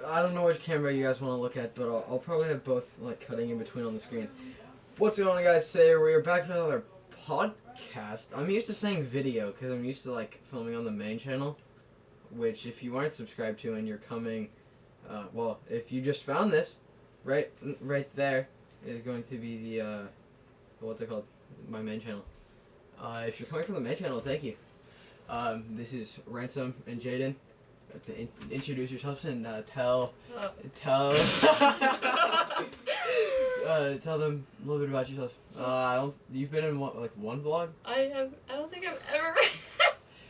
I don't know which camera you guys want to look at, but I'll probably have both like cutting in between on the screen. What's going on, guys? Today we are back with another podcast. I'm used to saying video because I'm used to like filming on the main channel, which if you aren't subscribed to and you're coming, well, if you just found this, right there is going to be the what's it called? My main channel. If you're coming from the main channel, thank you. This is Ransom and Jaden. Introduce yourselves and tell tell them a little bit about yourself. You've been in one vlog? I don't think I've ever.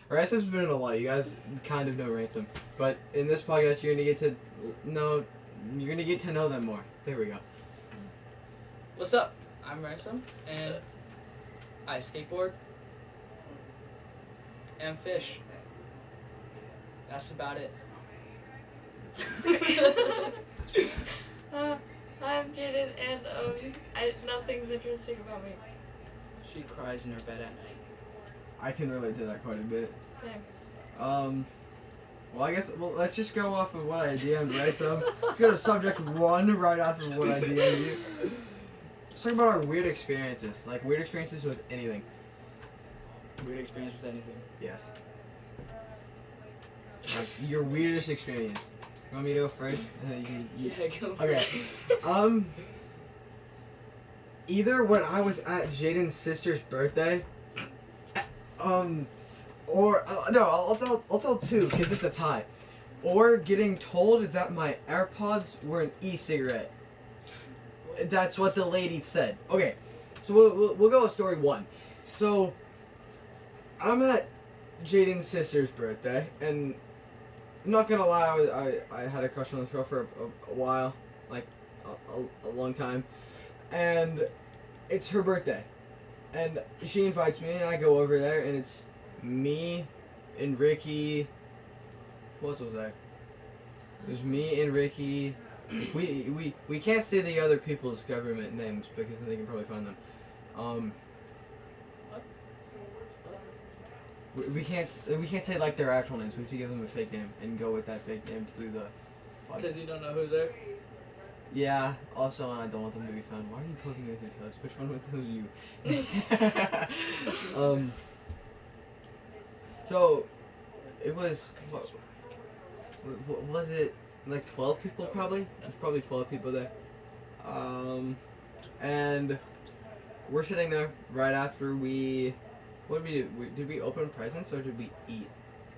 Ransom's been in a lot. You guys kind of know Ransom, but in this podcast you're gonna get to know them more. There we go. What's up? I'm Ransom and I skateboard and fish. That's about it. I'm Jaden, and nothing's interesting about me. She cries in her bed at night. I can relate to that quite a bit. Same. Well, I guess let's just go off of what I DM'd, right? So let's go to subject one right after what I DM'd you. Let's talk about our weird experiences, like weird experiences with anything. Weird experience with anything? Yes. Like your weirdest experience. You want me to go first? Yeah, go first. Okay. Either when I was at Jaden's sister's birthday, or no, I'll tell two because it's a tie, or getting told that my AirPods were an e-cigarette. That's what the lady said. Okay, so we'll go with story one. So I'm at Jaden's sister's birthday, and I'm not gonna lie, I had a crush on this girl for a while, like a long time, and it's her birthday, and she invites me, and I go over there, and it's me and Ricky. Who else was there? It was me and Ricky. We can't say the other people's government names because then they can probably find them. We can't say like their actual names. We have to give them a fake name and go with that fake name through the podcast. Because you don't know who's there? Yeah, also I don't want them to be found. Why are you poking me with your toes? Which one was you? So it was what was it, like 12 people probably? There's probably 12 people there. And we're sitting there right after we. What did we do? Did we open presents or did we eat?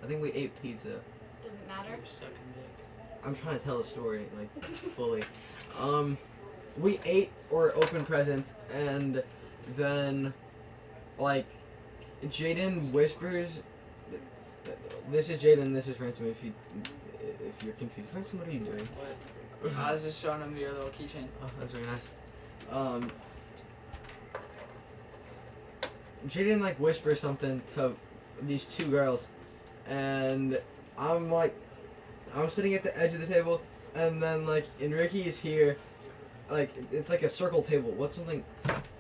I think we ate pizza. Doesn't matter. You're sucking dick. I'm trying to tell a story, like, fully. We ate or opened presents, and then, like, Jaden whispers, this is Jaden, this is Ransom, if you're confused. Ransom, what are you doing? What? I was just showing him your little keychain. Oh, that's very nice. Jaden like whispers something to these two girls, and I'm sitting at the edge of the table, and then like Enrique is here, like it's like a circle table. What's something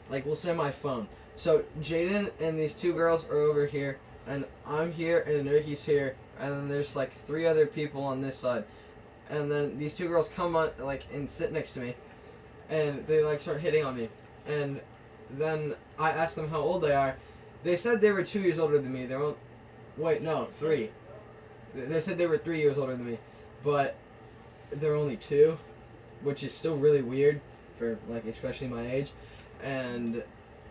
like, we'll say my phone. So Jaden and these two girls are over here, and I'm here, and Enrique's here, and then there's like three other people on this side, and then these two girls come on like and sit next to me, and they like start hitting on me, and then I asked them how old they are. They said they were 2 years older than me. Wait, no, 3. They said they were 3 years older than me, but they're only 2, which is still really weird for like especially my age. And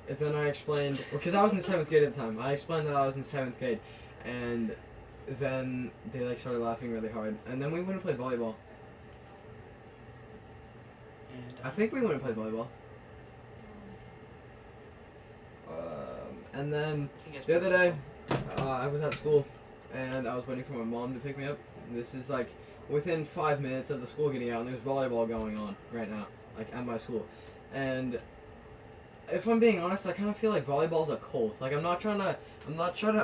then I explained, because I was in 7th grade at the time. I explained that I was in 7th grade, and then they like started laughing really hard. And then we went and played volleyball. And I think we went and played volleyball. And then the other day, I was at school, and I was waiting for my mom to pick me up. This is like within 5 minutes of the school getting out, and there's volleyball going on right now, like at my school. And if I'm being honest, I kind of feel like volleyball's a cult. Like I'm not trying to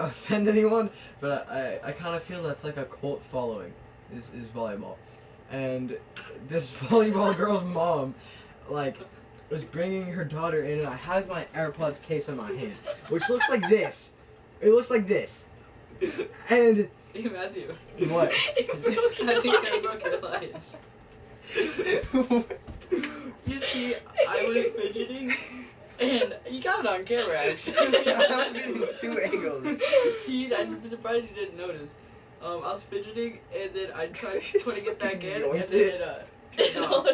offend anyone, but I kind of feel that's like a cult following is volleyball. And this volleyball girl's mom, like, was bringing her daughter in, and I had my AirPods case in my hand, which looks like this. It looks like this. And hey Matthew. what? I think I broke your lights. You see, I was fidgeting, and you got it on camera actually. I've been in 2 angles. I'm surprised you didn't notice. I was fidgeting, and then I tried Just putting it back in, yoinked and then it turned off.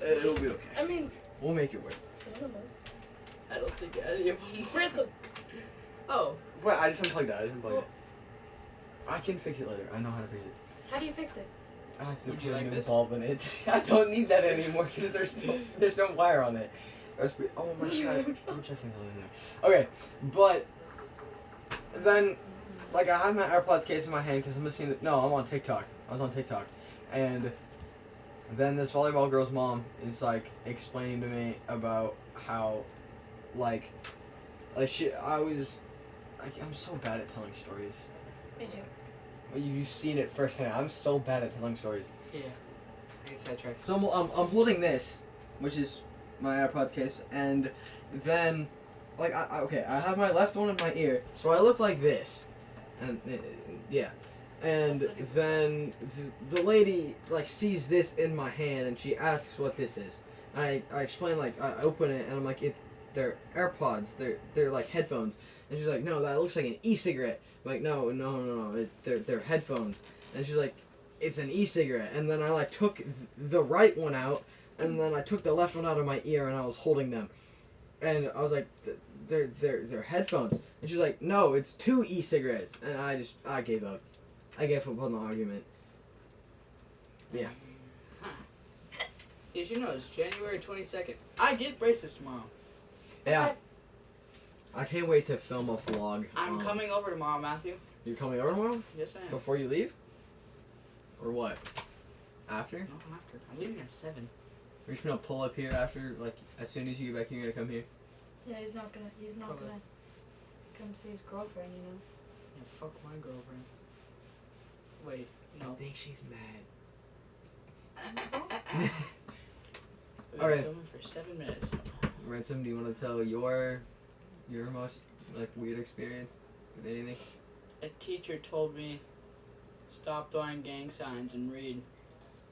It'll be okay. I mean, We'll make it work. I don't think any of them. Ransom. Oh, Wait, I just unplugged that. I just unplugged it. I can fix it later. I know how to fix it. How do you fix it? I have to Would put you a like new this? bulb in it. I don't need that anymore because there's no wire on it. Oh my god. I'm checking something there. Okay, but then like I had my AirPods case in my hand because I'm listening to. No, I'm on TikTok. I was on TikTok, and then this volleyball girl's mom is like explaining to me about how, like I'm so bad at telling stories. Me too. Well, you've seen it firsthand. I'm so bad at telling stories. yeah. I get sidetracked. So I'm holding this, which is my AirPods case, and then like I have my left one in my ear, so I look like this, and yeah, and then the lady like sees this in my hand and she asks what this is. I explain, like I open it and I'm like, they're AirPods, they're like headphones, and she's like, no, that looks like an e-cigarette. I'm like, no, they're headphones, and she's like, it's an e-cigarette, and then I like took the right one out, and then I took the left one out of my ear, and I was holding them, and I was like, they're headphones, and she's like, no, it's 2 e-cigarettes, and I gave up. I gave up on the argument. Yeah. Did you know it's January 22nd? I get braces tomorrow. Yeah. I can't wait to film a vlog. I'm coming over tomorrow, Matthew. You're coming over tomorrow? Yes, I am. Before you leave? Or what? After? No, after. I'm leaving at 7. You're just gonna pull up here after, like, as soon as you get back here, you're gonna come here? Yeah, he's not gonna come see his girlfriend, you know. Yeah, fuck my girlfriend. Wait, no. I think she's mad. We've Alright. been filming for 7 minutes. Ransom, do you want to tell your most, like, weird experience with anything? A teacher told me, stop throwing gang signs and read.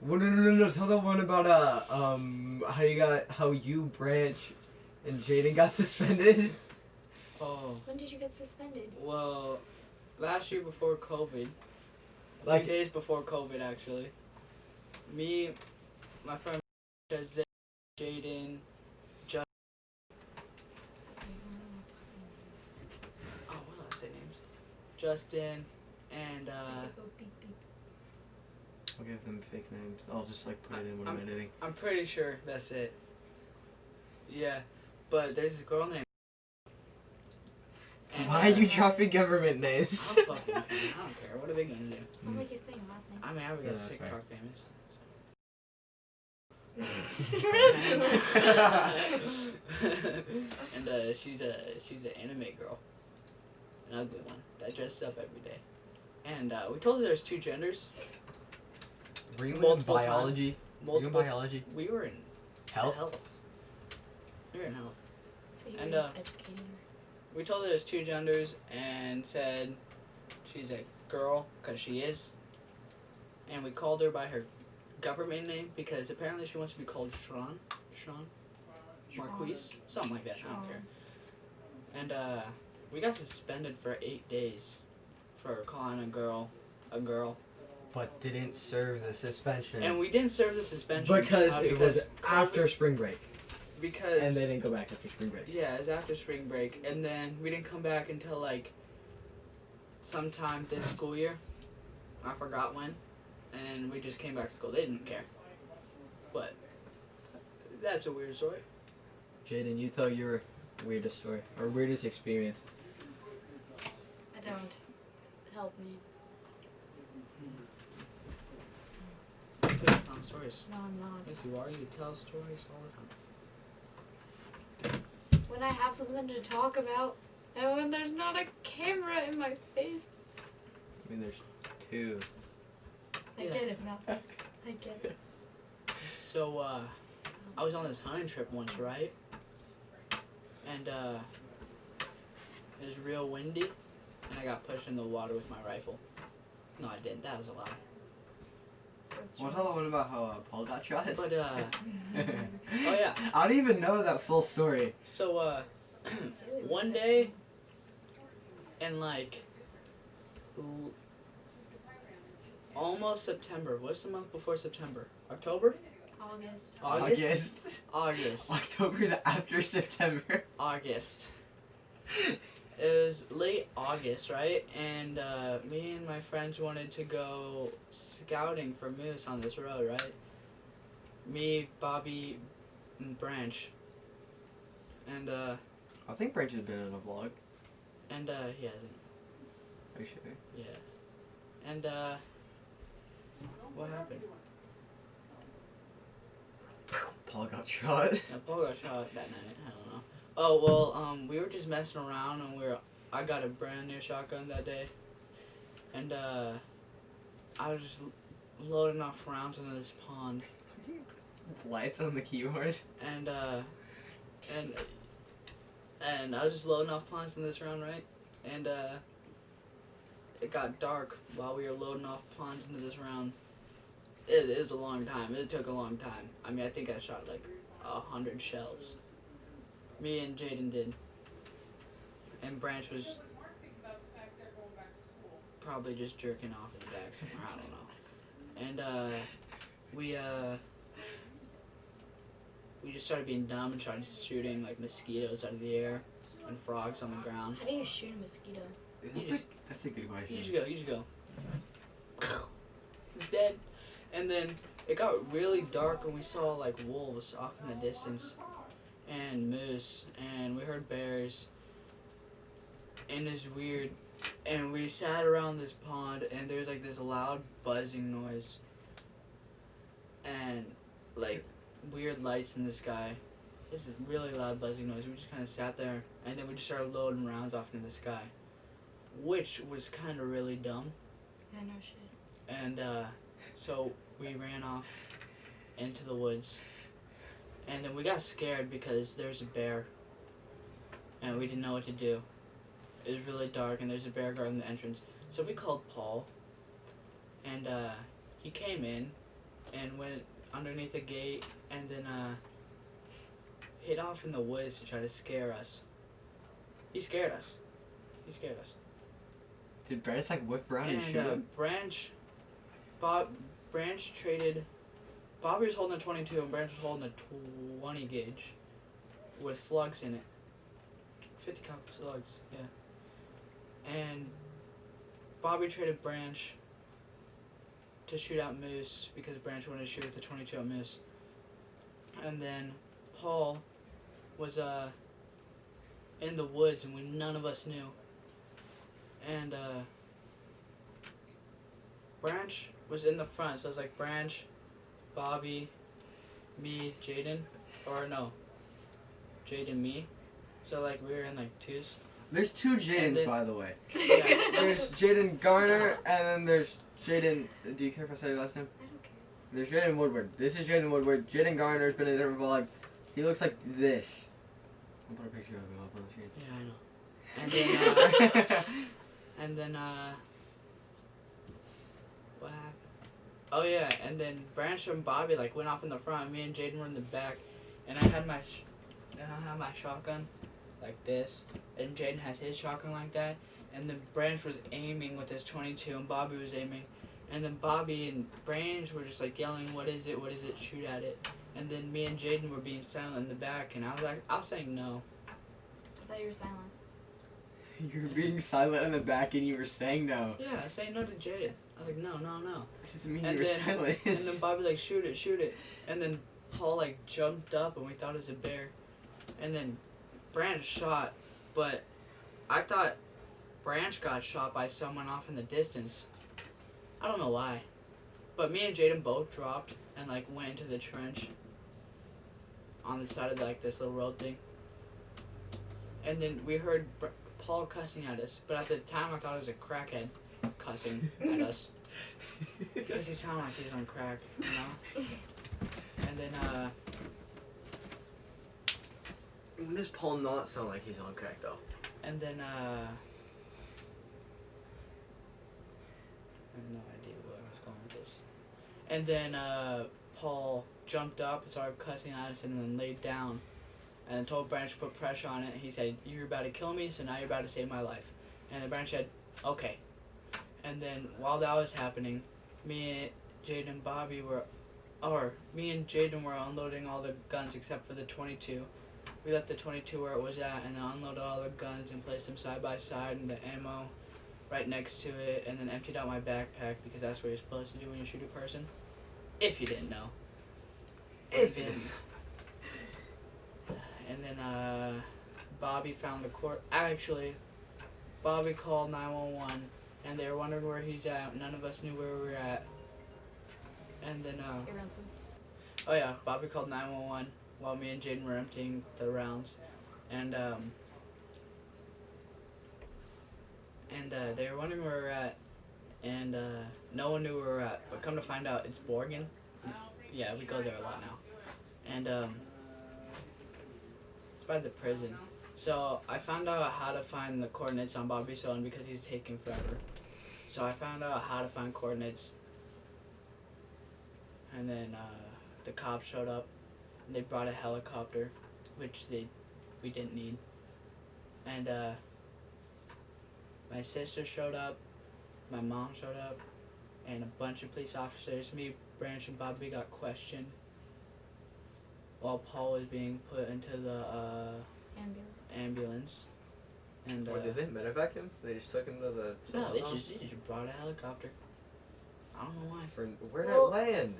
Well, no. Tell the one about, how you, Branch, and Jaden got suspended. Oh. When did you get suspended? Well, last year before COVID. Like, 3 days before COVID, actually. Me, my friend, Jaden, what did I say names? Justin, and Go beep beep. I'll give them fake names. I'll just, like, put it in when I'm editing. I'm pretty sure that's it. Yeah, but there's a girl named. And, Why are you dropping government names? I'm fucking kidding. I don't care. What are they gonna do? It's not like he's putting last name. I mean, I would Yeah, get that's TikTok famous. And she's an anime girl, an ugly one that dresses up every day. And we told her there's 2 genders. Were you in Multiple biology? Were you in Multiple. biology? We were in Health? We were in health. So you And, were just educating her. We told her there's 2 genders and said she's a girl because she is. And we called her by her government name because apparently she wants to be called Sean Marquise, something like that. I don't care. And we got suspended for 8 days for calling a girl a girl. But didn't serve the suspension. And we didn't serve the suspension because it was COVID. after spring break. Because And they didn't go back after spring break. yeah, it was after spring break, and then we didn't come back until like sometime this school year. I forgot when, and we just came back to school. They didn't care, but that's a weird story. Jaden, you tell your weirdest story or weirdest experience. I don't. Help me. You're good at telling stories. No, I'm not. Yes, you are. You tell stories all the time. When I have something to talk about, and when there's not a camera in my face. I mean, there's 2. I Yeah. get it, Matt. I get it. So, I was on this hunting trip once, right? And, it was real windy, and I got pushed in the water with my rifle. No, I didn't. That was a lie. That's Want to true. tell the one about how Paul got shot? But oh yeah. I don't even know that full story. So Haley was one 16. day in like almost September. What's the month before September? October? August. August. October's after September. August. It was late August, right? And me and my friends wanted to go scouting for moose on this road, right? Me, Bobby, and Branch. And I think Branch has been in a vlog. and he hasn't. Are you sure? Yeah. And what happened? Paul got shot. Yeah, Paul got shot that night. I don't know. Oh well, we were just messing around and I got a brand new shotgun that day, and I was just loading off rounds into this pond, Lights on the keyboard. and I was just loading off ponds in this round, right? And it got dark while we were loading off ponds into this round. It was a long time. It took a long time. I mean, I think I shot like 100 shells. Me and Jaden did. And Branch was probably just jerking off in the back somewhere. I don't know. And we just started being dumb and started shooting like mosquitoes out of the air and frogs on the ground. How do you shoot a mosquito? That's a good question. You just go. He's dead. And then it got really dark and we saw like wolves off in the distance and moose and we heard bears and it's weird. And we sat around this pond and there's like this loud buzzing noise and like weird lights in the sky. This is really loud buzzing noise. We just kind of sat there and then we just started loading rounds off into the sky, which was kind of really dumb. Yeah, no shit. And so we ran off into the woods and then we got scared because there's a bear and we didn't know what to do. It was really dark and there's a bear guarding the entrance. So we called Paul and he came in and went underneath the gate and then hid off in the woods to try to scare us. He scared us. Did Branch like whip around and shoot him? Branch traded. Bobby was holding a 22 and Branch was holding a 20 gauge with slugs in it. 50 cal slugs, yeah. And Bobby traded Branch to shoot out moose because Branch wanted to shoot with the 22 at moose. And then Paul was in the woods and none of us knew. And Branch was in the front, so it was like Branch, Bobby, me, Jaden, or no, Jaden, me. So like we were in like twos. There's two Jadens, then- by the way. Yeah. There's Jaden Garner, and then there's Jaden. Do you care if I say your last name? I don't care. There's Jaden Woodward. This is Jaden Woodward. Jaden Garner's been in a different vlog. He looks like this. I'll put a picture of him up on the screen. Yeah, I know. And then what happened? Oh yeah, and then Branch and Bobby like went off in the front. Me and Jaden were in the back, and I had my shotgun like this, and Jaden has his shotgun like that, and then Branch was aiming with his 22, and Bobby was aiming, and then Bobby and Branch were just like yelling, "What is it? What is it? Shoot at it!" And then me and Jaden were being silent in the back, and I was saying no. I thought you were silent. You were being silent in the back, and you were saying no. Yeah, I was saying no to Jaden. I was like, no. Doesn't mean And you were then- silent. And then Bobby like, shoot it. And then Paul like jumped up and we thought it was a bear. And then Branch shot, but I thought Branch got shot by someone off in the distance. I don't know why. But me and Jaden both dropped and like went into the trench on the side of like this little road thing. And then we heard Paul cussing at us, but at the time I thought it was a crackhead cussing at us. Because he sounded like he was on crack, you know? And then, When does Paul not sound like he's on crack, though? and then, I have no idea where I was going with this. And then Paul jumped up and started cussing at us and then laid down. And told Branch to put pressure on it. He said, "You're about to kill me, so now you're about to save my life." And the Branch said, "Okay." And then while that was happening, me and Jaden were unloading all the guns except for the 22. We left the 22 where it was at and then unloaded all the guns and placed them side by side and the ammo right next to it, and then emptied out my backpack because that's what you're supposed to do when you shoot a person. If you didn't know. If it is. And then Bobby found the court. Actually, Bobby called 911 and they were wondering where he's at. None of us knew where we were at. And then Hey, Ransom. oh yeah, Bobby called 911 while me and Jaden were emptying the rounds, and they were wondering where we were at, and no one knew where we were at. But come to find out, it's Borgen. Yeah, we go there a lot now, and it's by the prison. So I found out how to find the coordinates on Bobby's phone because he's taking forever. So I found out how to find coordinates, and then the cops showed up. And they brought a helicopter, which we didn't need. And my sister showed up, my mom showed up, and a bunch of police officers. Me, Branch, and Bobby got questioned while Paul was being put into the ambulance. And Or did they medevac him? They just took him to the... no, they just brought a helicopter. I don't know why. Where did it land?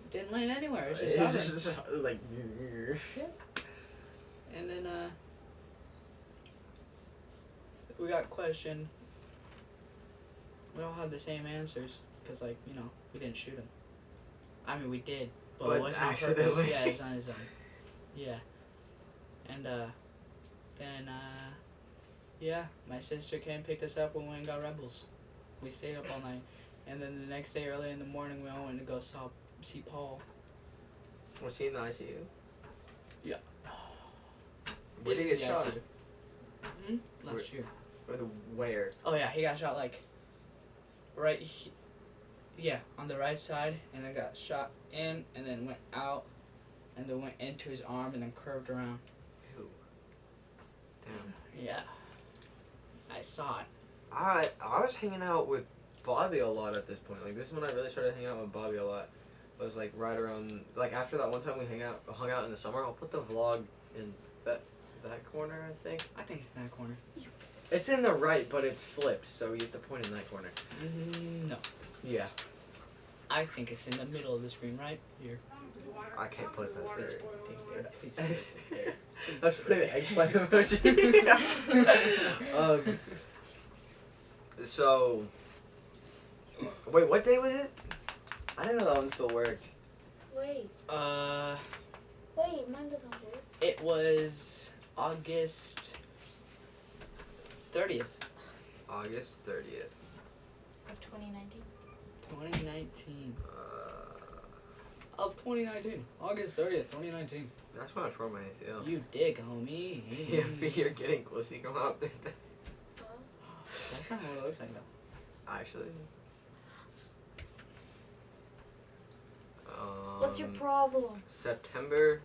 Didn't land anywhere. It was It just was hovering. just like... And then we got questioned. We all had the same answers because, like, you know, we didn't shoot him. I mean, we did, but it wasn't on purpose. accidentally. Yeah, it's on his own. Yeah. And then yeah, my sister came and picked us up when we went and got Rebels. We stayed up all night, and then the next day, early in the morning, we all went to go see Paul. Was he in the ICU? Yeah. Where did he get shot? Last year. Where? Oh yeah, he got shot like right on the right side, and then got shot in and then went out and then went into his arm and then curved around. Ew. Damn. Yeah. I saw it. I was hanging out with Bobby a lot at this point. Like, this is when I really started hanging out with Bobby a lot. It was like right around, like after that one time we hung out in the summer. I'll put the vlog in that corner, I think. I think it's in that corner. It's in the right, but it's flipped, so you have to point in that corner. No. Yeah. I think it's in the middle of the screen, right here. I can't put that there. Please put it there. I was putting the eggplant emoji. So, wait, what day was it? I didn't know that one still worked. Wait, mine doesn't work. It was August 30th. August 30th. Of 2019. 2019. Of 2019. August 30th, 2019. That's when I tore my ACL. You dig, homie. Yeah, you're getting close. You come out there. That's not what it looks like, though. Actually. What's your problem? September.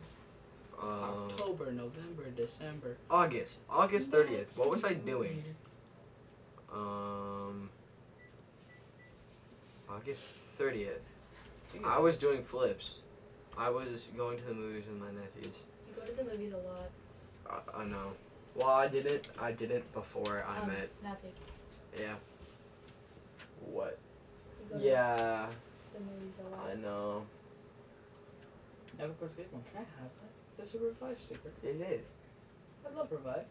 October, November, December. August 30th. What was I doing? August 30th. I was doing flips. I was going to the movies with my nephews. You go to the movies a lot. I know. Well, I didn't before I met. Matthew. Yeah. What? You go Yeah. to the movies a lot. I know. Never go to get one. Can I have that? That's a Revive sticker. It is. I love Revive.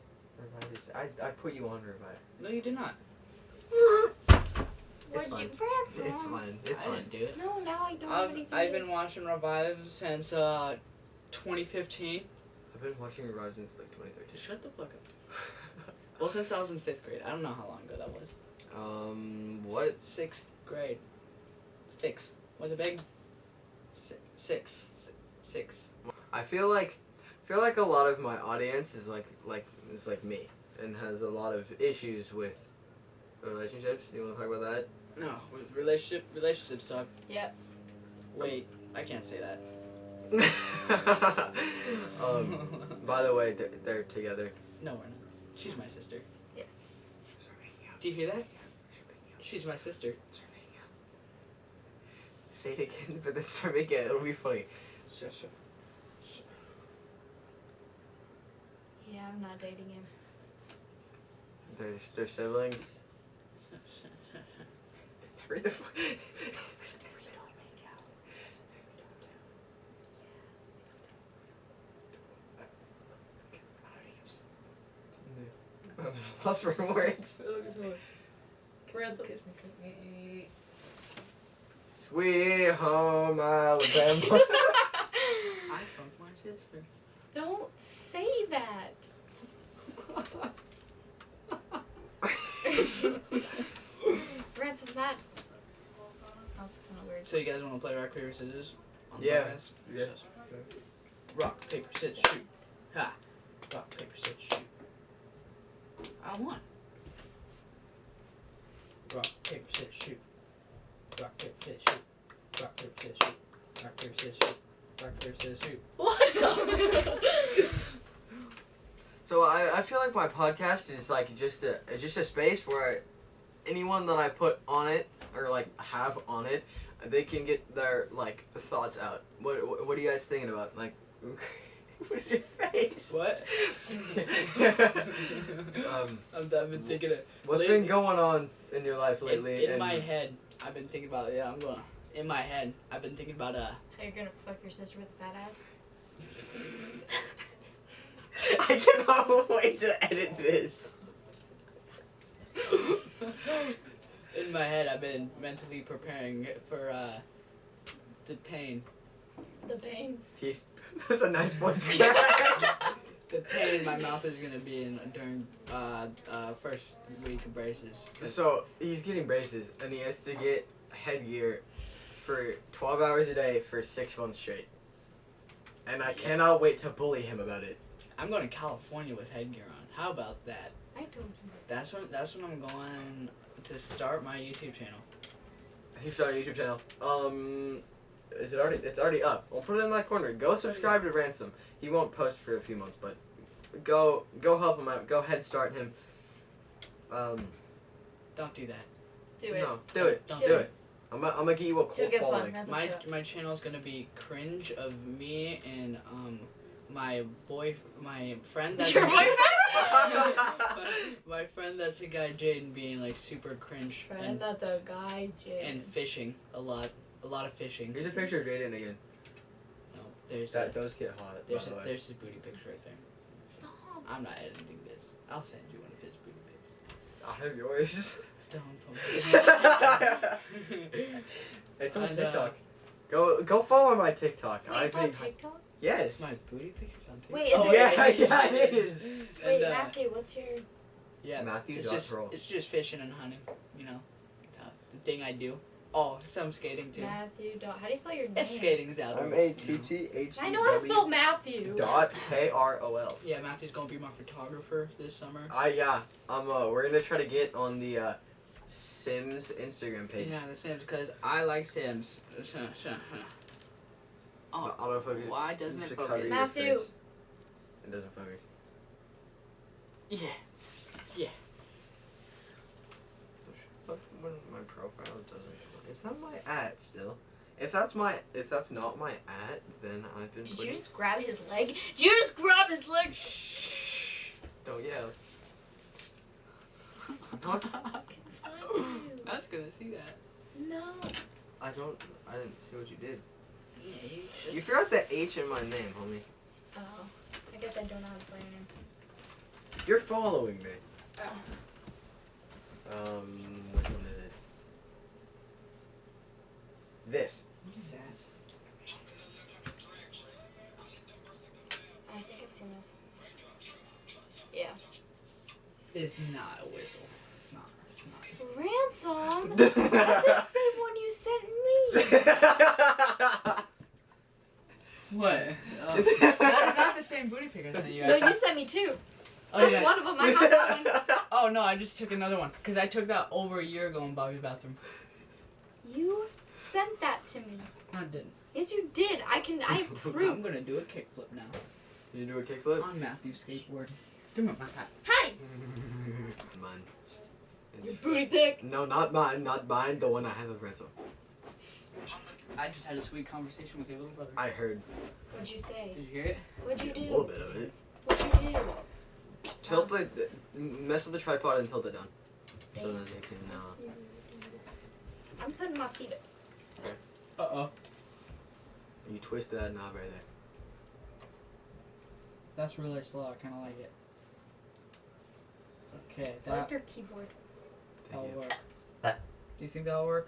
I put you on Revive. No, you did not. It's What'd you, fine. Ransom? It's fine. It's I fine. didn't do it. No, now I don't have anything. I've been watching Revive since 2015. I've been watching Revive since like 2013. Shut the fuck up. Well, since I was in 5th grade. I don't know how long ago that was. What? 6th grade. 6. Was it big? 6. I feel like a lot of my audience is like me and has a lot of issues with relationships. You want to talk about that? No, relationships suck. Yep. Wait, I can't say that. By the way, they're together. No, we're not. She's my sister. Yeah. Do you hear that? She's my sister. Say it again, but then start making it. It'll be funny. Sure. Yeah, I'm not dating him. They're siblings. Read the. Lost for words. Ransom. Sweet home Alabama. I funked my sister. Don't say that. Ransom, that was kind of weird. So you guys want to play rock, paper, scissors? On the Yeah. podcast? Yeah. Rock, paper, scissors, shoot. Ha. Rock, paper, scissors, shoot. I won. Rock, paper, scissors, shoot. Rock, paper, scissors, shoot. Rock, paper, scissors, shoot. Rock, paper, scissors, shoot. Rock, paper, scissors, shoot. What the? So I feel like my podcast is like just a space where anyone that I put on it or like have on it, they can get their like thoughts out. What are you guys thinking about? Like, what's your face? What? I've been thinking it. What's been going on in your life lately? In my head, I've been thinking about. Yeah, I'm gonna. In my head, I've been thinking about How you're gonna fuck your sister with a fat ass? I cannot wait to edit this. In my head, I've been mentally preparing for the pain. The pain. Jeez, that's a nice voice. The pain my mouth is gonna be in during first week of braces. So he's getting braces, and he has to get headgear for 12 hours a day for 6 months straight. And I cannot wait to bully him about it. I'm going to California with headgear on. How about that? I told you. That's when I'm going to start my YouTube channel. He started a YouTube channel. Is it already? It's already up. I'll put it in that corner. Go subscribe to Ransom. He won't post for a few months, but go help him out. Go head start him. Don't do that. Do it. No, do it. Don't do it. I'm gonna get you a Do cult it gets one. following. Ransom, My shut up. my channel is gonna be cringe of me and my friend that's Your boyfriend? my friend that's a guy Jaden being like super cringe Friend, that's a guy, Jaden. and fishing a lot of fishing. Here's a picture of Jaden again. No, there's Those get hot. there's by the way. there's his booty picture right there. Stop. I'm not editing this. I'll send you one of his booty pics. I have yours. Don't put It's on And, TikTok. Go follow my TikTok. Wait, it's on TikTok? Yes. my booty picture's on TikTok. Wait, is it- yeah, it is. Wait, And, Matthew, what's your... Yeah, Matthew.krol. it's just fishing and hunting. You know, the thing I do. Oh, some skating too. Matthew dot... How do you spell your name? If skating's out. MATTHEW. I know how to spell Matthew. .KROL. Yeah, Matthew's gonna be my photographer this summer. We're gonna try to get on the Sims Instagram page. Yeah, the Sims, because I like Sims. Oh, Autofocus. why doesn't it should focus? cover your Matthew. face. It doesn't focus. Yeah. When my profile doesn't. Is that my @ still? If that's not my @ then I've been. Did you just grab his leg? Did you just grab his leg? Shh! Don't yell. It's like you. I was gonna see that. No. I didn't see what you did. Yeah, You forgot the H in my name, homie. Oh. I guess I don't know how to spell your name. You're following me. Which one is it? This. What is that? I think I've seen this. Yeah. It's not a whistle. It's not. Ransom? That's the same one you sent me. What? That is not the same booty pic I sent you. No, you sent me two. Oh, That's yeah. one of them. I have that one. Oh no, I just took another one because I took that over a year ago in Bobby's bathroom. You sent that to me. I didn't. Yes, you did. I I'm prove. gonna do a kickflip now. You do a kickflip? On Matthew's skateboard. Give me my hat. Hi. Mine. Your booty pick. No, not mine. Not mine. The one I have of Ransom. I just had a sweet conversation with your little brother. I heard What'd you say? Did you hear it? What'd you a little do? bit of it. What'd you do? Tilt the, mess with the tripod and tilt it down. So then it can, I'm putting my feet up. Uh-oh. you twist that knob right there. That's really slow. I kind of like it. Okay, I like that, your keyboard. that'll Thank you. work. Do you think that'll work?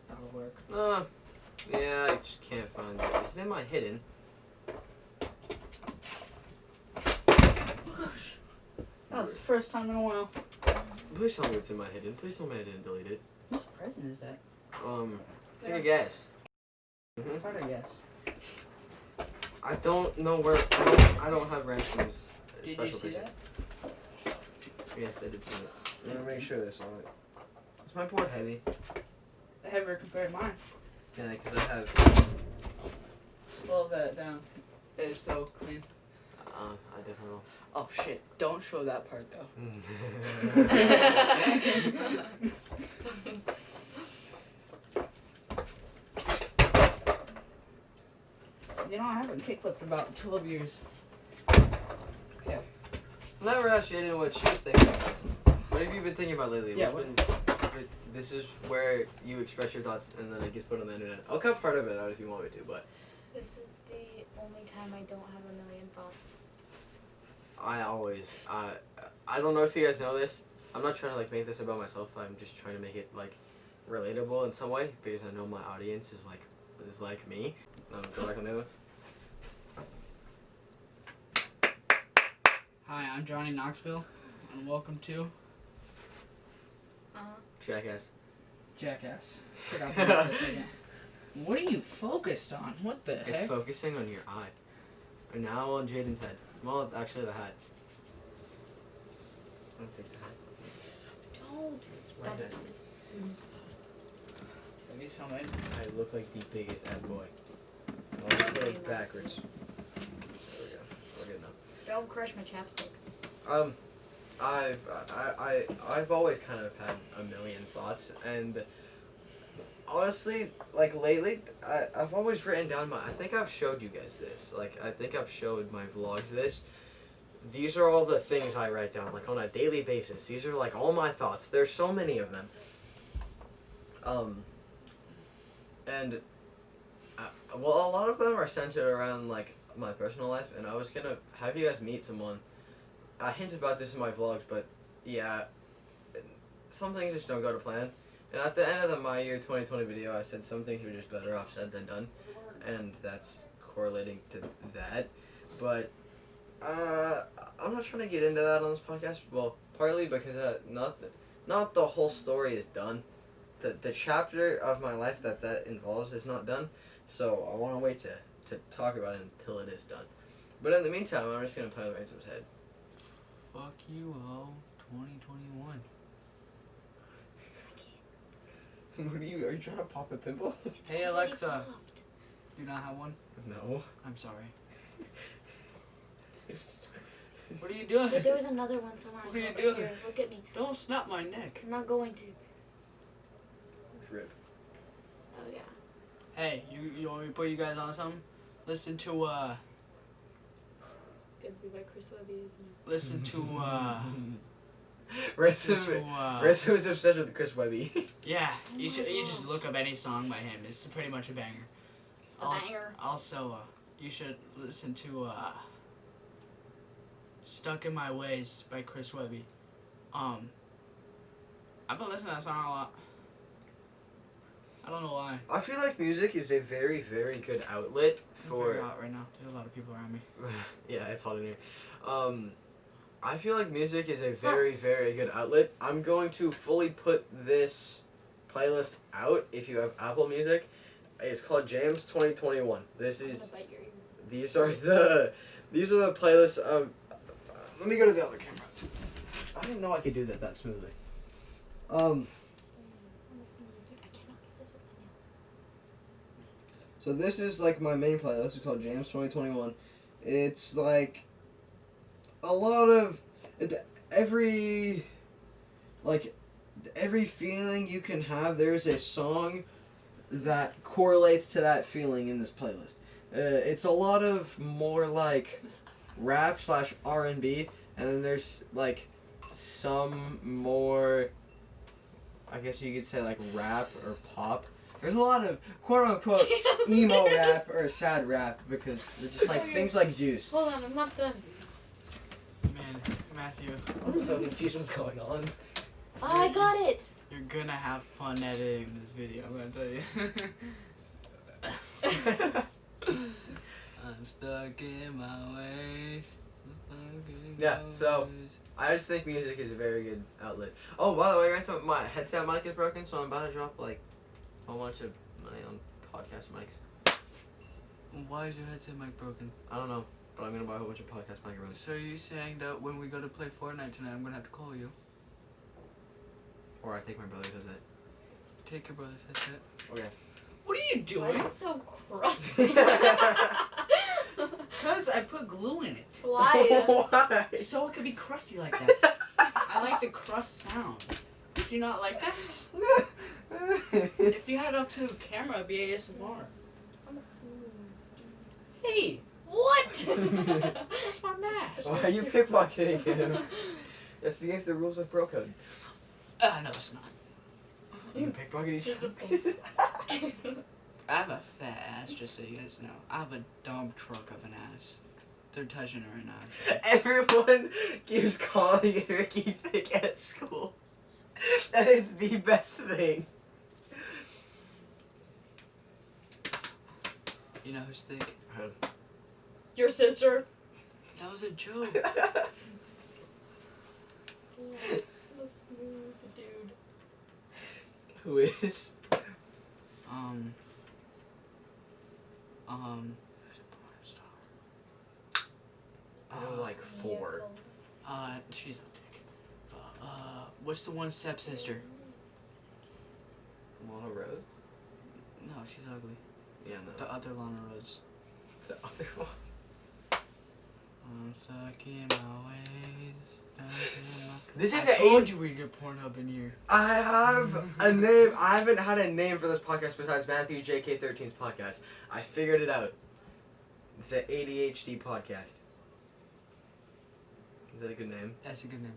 That'll work. Yeah, I just can't find it. Is it in my hidden? That was the first time in a while. Please tell me it's in my hidden. Please tell me I didn't delete it. Whose present is that? Take a guess. Hard to guess. I don't know where. I don't have Ransom's Did special you see picture. that? Yes, they did see it. I'm gonna make sure they saw it. Is my board heavy? Heavier compared to mine. Yeah, because I have. Slow that down. It's so clean. I definitely will. Oh shit! Don't show that part though. You know, I haven't kickflipped in about 12 years. Okay. Never asked Jaden what she was thinking. What have you been thinking about lately? Yeah, This is where you express your thoughts and then it gets put on the internet. I'll cut part of it out if you want me to, but This is the only time I don't have a million thoughts. I don't know if you guys know this. I'm not trying to like make this about myself. I'm just trying to make it like relatable in some way because I know my audience is like me. Go back on the other one. Hi, I'm Johnny Knoxville, and welcome to Jackass. Jackass. Forgot to do this again. What are you focused on? What the It's heck? focusing on your eye. And now on Jaden's head. Well, actually the hat. I don't think the hat. Don't. It's my That head. is as soon as Maybe somebody. I look like the biggest ad boy. I'll put it backwards. There we go. We're good enough. Don't crush my chapstick. I've always kind of had a million thoughts, and honestly, like lately, I've always written down I think I've showed you guys this. Like, I think I've showed my vlogs this. These are all the things I write down, like on a daily basis. These are like all my thoughts. There's so many of them. And well, a lot of them are centered around like my personal life, and I was gonna have you guys meet someone. I hinted about this in my vlogs, but yeah, some things just don't go to plan. And at the end of my year 2020 video, I said some things were just better off said than done, and that's correlating to that. But I'm not trying to get into that on this podcast. Well, partly because not the whole story is done. The chapter of my life that involves is not done. So I want to wait to talk about it until it is done. But in the meantime, I'm just gonna play with Ransom's head. Fuck you all, 2021. What are you trying to pop a pimple? Hey Alexa, do not have one? No. I'm sorry. What are you doing? Wait, there was another one somewhere. What are you Right doing? here. Look at me. Don't snap my neck. I'm not going to. Drip. Oh yeah. Hey, you want me to put you guys on something? Listen to It's gonna be by Chris Webby, isn't it? listen to Ransom is obsessed with Chris Webby. yeah, Oh you my just gosh. look up any song by him. It's pretty much a banger. Banger. Also, you should listen to Stuck in My Ways by Chris Webby. I've been listening to that song a lot. I don't know why. I feel like music is a very, very good outlet I'm for. very hot right now. There's a lot of people around me. Yeah, it's hot in here. I feel like music is a very, very good outlet. I'm going to fully put this playlist out if you have Apple Music. It's called James 2021. This I'm is. gonna bite your ear. These are the playlists of. Let me go to the other camera. I didn't know I could do that smoothly. I cannot get this open So this is like my main playlist. It's called Jams 2021. It's like a lot of every feeling you can have. There's a song that correlates to that feeling in this playlist. It's a lot of more like rap / R&B, and then there's like some more, I guess you could say like rap or pop. There's a lot of quote unquote emo rap or sad rap because it's just like things like Juice. Hold on, I'm not done. Man, Matthew, I'm so confused what's going on. Oh, I got it. you're gonna have fun editing this video, I'm gonna tell you. I'm stuck in my ways. Yeah, so I just think music is a very good outlet. Oh, by the way, Ransom, my headset mic is broken, so I'm about to drop like a whole bunch of money on podcast mics. Why is your headset mic broken? I don't know, but I'm gonna buy a whole bunch of podcast microphones. So are you saying that when we go to play Fortnite tonight, I'm gonna have to call you? Or I think my brother does it. Take your brother's headset. Okay. What are you Why doing? is it so crusty? Because I put glue in it. Why? Why? So it could be crusty like that. I like the crust sound. Do you not like that? If you had it up to the camera, it'd be ASMR. I'm a smooth. Hey, What? that's my mask. Why are you pickpocketing him? That's against the rules of bro code. No, it's not. You can pickpocket each other. I have a fat ass, just so you guys know. I have a dump truck of an ass. They're touching her right now. Everyone keeps calling Ricky thick at school. That is the best thing. You know who's thick? Your sister? That was a joke. Yeah, the smooth dude. Who is? Who's a porn star? I know like 4. She's not thick. What's the one stepsister? Lana Rhodes? No, she's ugly. Yeah, no. The other Lana Rhodes. The other one. I'm stuck in my ways. Stuck in my... This is I a- told you we'd get Pornhub in here. I have a name. I haven't had a name for this podcast besides Matthew JK13's podcast. I figured it out. The ADHD podcast. Is that a good name? That's a good name.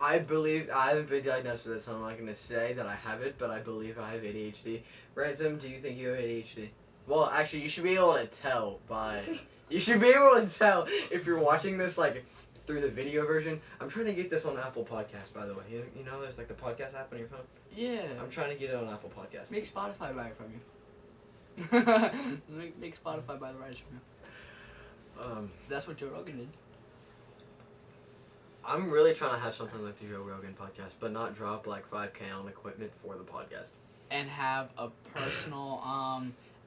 I believe I haven't been diagnosed with it, so I'm not gonna say that I have it, but I believe I have ADHD. Ransom, do you think you have ADHD? Well, actually, you should be able to tell by. You should be able to tell if you're watching this like through the video version. I'm trying to get this on Apple Podcasts, by the way. You know, there's like the podcast app on your phone. Yeah. I'm trying to get it on Apple Podcasts. Make Spotify buy it from you. Make Spotify buy the rights from you. That's what Joe Rogan did. I'm really trying to have something like the Joe Rogan podcast, but not drop like $5,000 on equipment for the podcast. And have a personal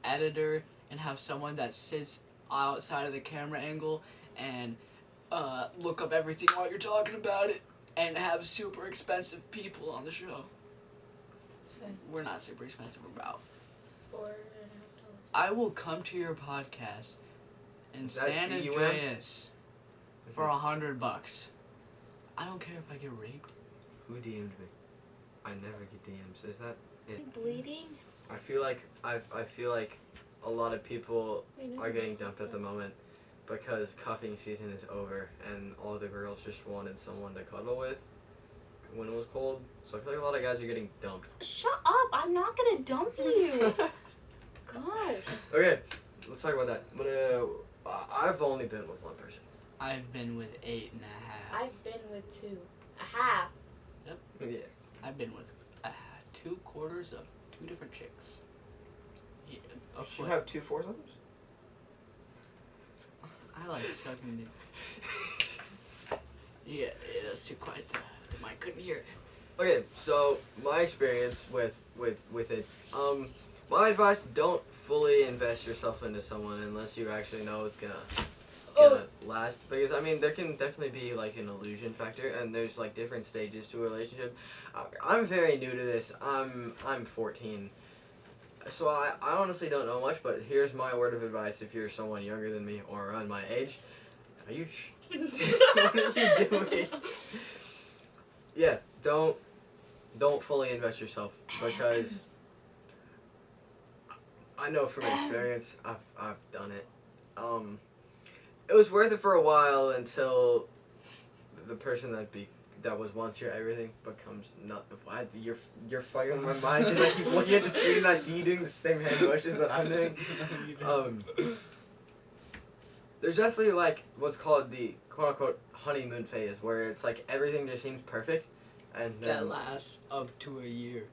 editor and have someone that sits outside of the camera angle and look up everything while you're talking about it and have super expensive people on the show. Same. We're not super expensive, we're about. $4.50. I will come to your podcast in That's San CUM? Andreas for $100. I don't care if I get raped. Who DM'd me? I never get DMs. Is that Are it? you bleeding? I feel like a lot of people are getting dumped at the moment because cuffing season is over and all the girls just wanted someone to cuddle with when it was cold. So I feel like a lot of guys are getting dumped. Shut up! I'm not gonna dump you. Gosh. Okay, let's talk about that. But I've only been with one person. I've been with 8.5. I've been with 2.5. Yeah. I've been with 2/4 of 2 different chicks. Yeah, a You foot. have 2 foursomes? I like sucking dick. Yeah, that's too quiet. The mic couldn't hear it. Okay, so my experience with it, my advice: don't fully invest yourself into someone unless you actually know it's gonna last. Because I mean, there can definitely be like an illusion factor, and there's like different stages to a relationship. I'm very new to this. I'm 14. So I honestly don't know much, but here's my word of advice if you're someone younger than me or around my age. Are you... what are you doing? Yeah, don't fully invest yourself, because I know from experience, I've done it. It was worth it for a while until the person that was once your everything becomes not. What? You're fucking my mind because I keep looking at the screen and I see you doing the same hand motions that I'm doing. There's definitely like what's called the quote unquote honeymoon phase, where it's like everything just seems perfect, and that lasts up to a year.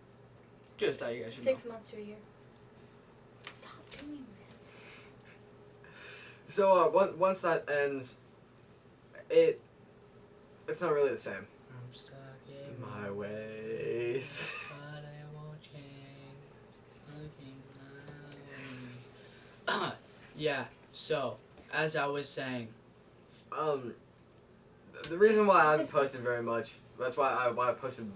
Just that you guys should 6 months to a year. Stop doing that. So once that ends, it's not really the same. I'm stuck in My ways. but I won't change. Stuck in my ways. Yeah. So as I was saying, The reason why I haven't posted very much, that's why I posted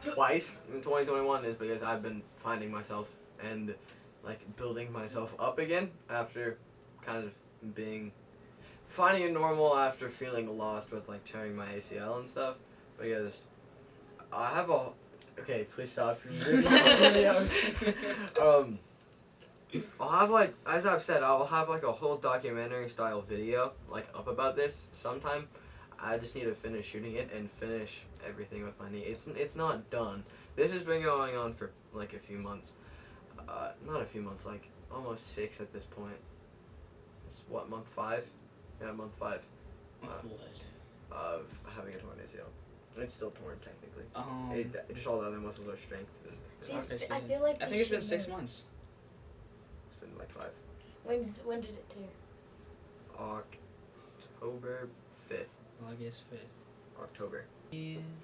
twice in 2021, is because I've been finding myself and like building myself up again after kind of finding it normal after feeling lost with like tearing my ACL and stuff, because I have okay, please stop. I'll have like, as I've said, I'll have like a whole documentary style video like up about this sometime. I just need to finish shooting it and finish everything with my knee. It's not done. This has been going on for like a few months. Not a few months, like almost 6 at this point. It's what, month 5? Yeah, month 5. Of having a torn ACL. It's still torn technically. Just all the other muscles are strengthened. I feel like I think it's been 6 months. It's been like 5. When did it tear? October 5th. August 5th. October.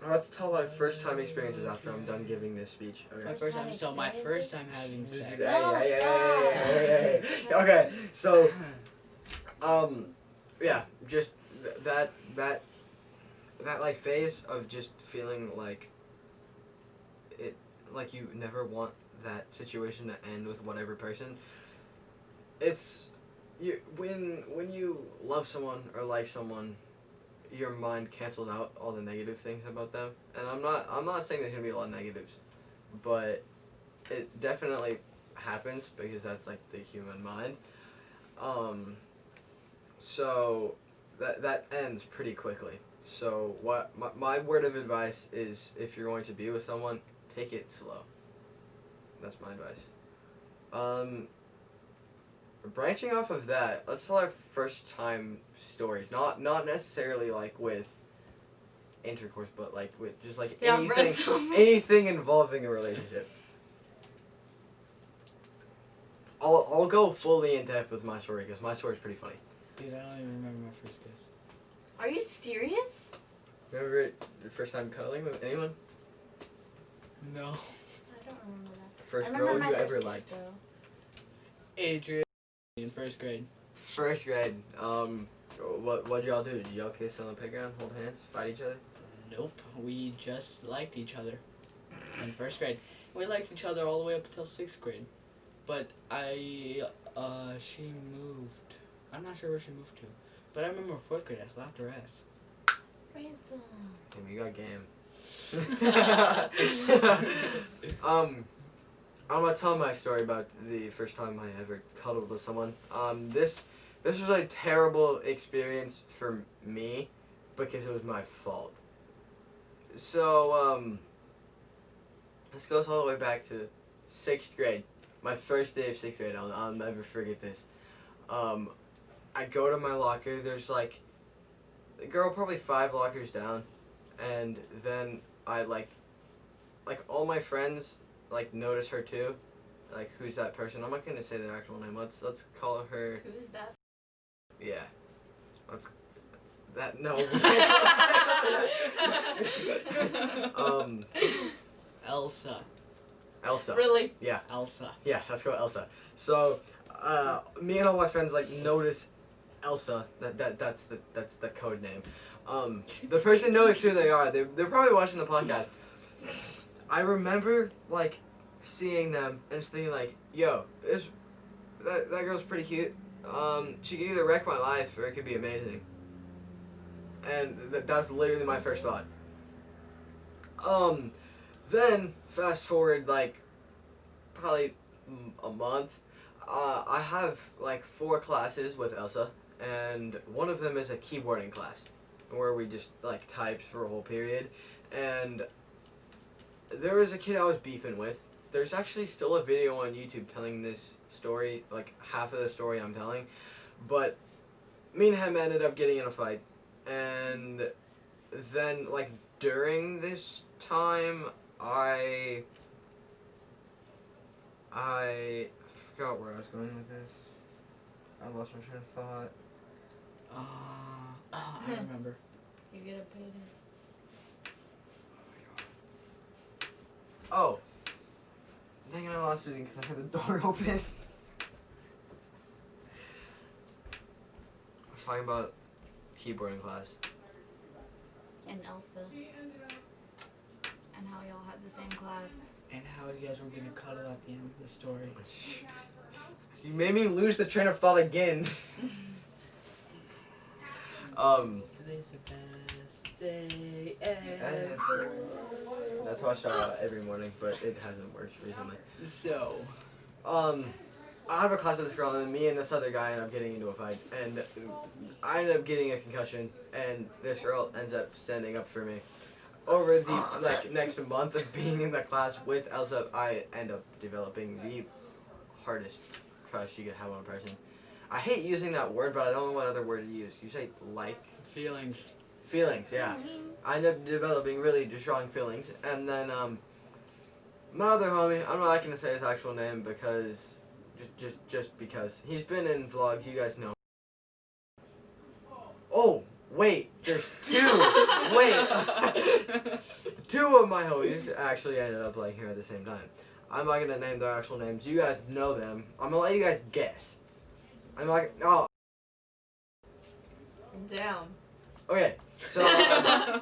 Let's tell my first time experiences after I'm done giving this speech. Okay. My first time. So my first time having sex. Hey. Okay, so yeah, just that like phase of just feeling like it, like you never want that situation to end with whatever person. It's when you love someone or like someone, your mind cancels out all the negative things about them. And I'm not saying there's gonna be a lot of negatives, but it definitely happens because that's like the human mind. So that ends pretty quickly. So what my word of advice is, if you're going to be with someone, take it slow. That's my advice. Branching off of that, let's tell our first time stories. Not necessarily like with intercourse, but like with just like anything involving a relationship. I'll go fully in depth with my story because my story is pretty funny. Dude, I don't even remember my first kiss. Are you serious? Remember your first time cuddling with anyone? No. I don't remember that. First I remember girl my you first ever kiss, liked? though. Adrian in first grade. First grade. What'd y'all do? Did y'all kiss on the playground, hold hands, fight each other? Nope. We just liked each other in first grade. We liked each other all the way up until 6th grade. But she moved. I'm not sure where she moved to. But I remember 4th grade, I slapped her ass. Ransom. Damn, you got game. I'm gonna tell my story about the first time I ever cuddled with someone. This was a terrible experience for me because it was my fault. So, this goes all the way back to 6th grade. My first day of 6th grade. I'll never forget this. I go to my locker. There's like a girl probably 5 lockers down, and then I like all my friends like notice her too. Like, who's that person? I'm not gonna say their actual name. Let's call her. Who's that? Yeah. Let's. That no. Elsa. Really? Yeah. Elsa. Yeah. Let's go Elsa. So, me and all my friends like notice Elsa. That's the code name. The person knows who they are. They're probably watching the podcast. I remember like seeing them and just thinking like, yo, that girl's pretty cute. She could either wreck my life or it could be amazing. And that's literally my first thought. Then fast forward like probably a month. I have like 4 classes with Elsa, and one of them is a keyboarding class where we just like typed for a whole period. And there was a kid I was beefing with. There's actually still a video on YouTube telling this story, like half of the story I'm telling. But me and him ended up getting in a fight. And then, like, during this time, I forgot where I was going with this. I lost my train of thought. I remember. You get a payday. Oh. Dang it, I lost it because I heard the door open. I was talking about keyboarding class. And Elsa. And how y'all had the same class. And how you guys were gonna cuddle at the end of the story. You made me lose the train of thought again. Today's the best day ever. That's how I start out every morning, but it hasn't worked recently. So, I have a class with this girl, and me and this other guy end up getting into a fight, and I ended up getting a concussion, and this girl ends up standing up for me. Over the next month of being in that class with Elsa, I end up developing the hardest crush you could have on a person. I hate using that word, but I don't know what other word to use. You say like? feelings. Feelings, yeah. I end up developing really strong feelings, and then my other homie, I'm not gonna say his actual name because just because he's been in vlogs, you guys know. Oh wait, there's 2. Wait, 2 of my homies actually ended up liking her at the same time. I'm not gonna name their actual names. You guys know them. I'm gonna let you guys guess. I'm like, oh. Damn. Okay, so I